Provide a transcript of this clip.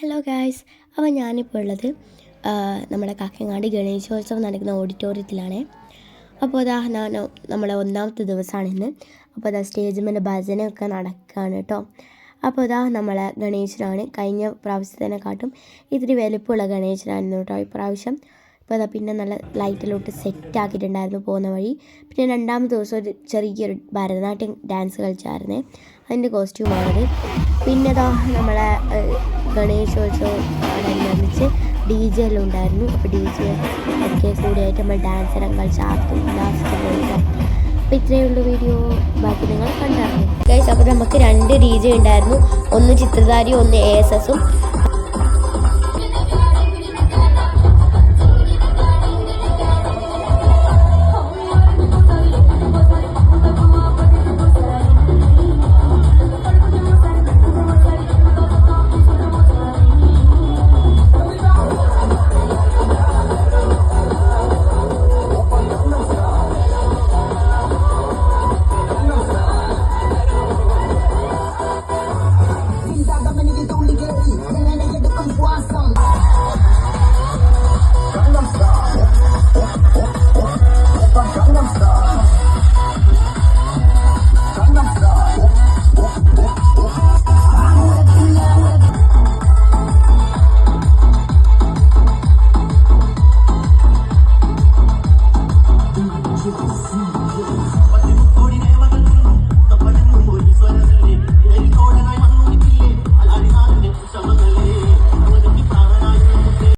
Hello guys, അപ്പോൾ ഞാനിപ്പോൾ ഉള്ളത് നമ്മുടെ കാക്കങ്ങാടി ഗണേശോത്സവം നടക്കുന്ന ഓഡിറ്റോറിയത്തിലാണ്. അപ്പോൾ അതാ നമ്മളെ ഒന്നാമത്തെ ദിവസമാണ് ഇന്ന്. അപ്പോൾ അതാ സ്റ്റേജ് മേലെ ഭജനയൊക്കെ നടക്കുകയാണ് കേട്ടോ. അപ്പോൾ അതാ നമ്മളെ ഗണേശനാണ്. കഴിഞ്ഞ പ്രാവശ്യത്തിനെക്കാട്ടും ഇത്തിരി വലുപ്പമുള്ള ഗണേശനായിരുന്നു കേട്ടോ ഇപ്രാവശ്യം. അപ്പോൾ അതാ പിന്നെ നല്ല ലൈറ്റിലോട്ട് സെറ്റാക്കിയിട്ടുണ്ടായിരുന്നു പോകുന്ന വഴി. പിന്നെ രണ്ടാമത്തെ ദിവസം ഒരു ചെറിയൊരു ഭരതനാട്യം ഡാൻസ് കളിച്ചായിരുന്നേ, അതിൻ്റെ കോസ്റ്റ്യൂമാണത്. പിന്നെ അതാ നമ്മളെ ഗണേശോത്സവത്തോടനുബന്ധിച്ച് DJ എല്ലാം ഉണ്ടായിരുന്നു. അപ്പോൾ DJ ഒക്കെ കൂടിയായിട്ട് നമ്മൾ ഡാൻസ് എല്ലാം കളിച്ച് ലാസ്റ്റ് പോയിട്ടോ. അപ്പോൾ ഇത്രയേ ഉള്ളൂ വീഡിയോ, ബാക്കി നിങ്ങൾ കണ്ടറിഞ്ഞു ഗൈസ്. അപ്പോൾ നമുക്ക് 2 DJ ഉണ്ടായിരുന്നു, ഒന്ന് ചിത്രധാരി ഒന്ന് ASS ഉം.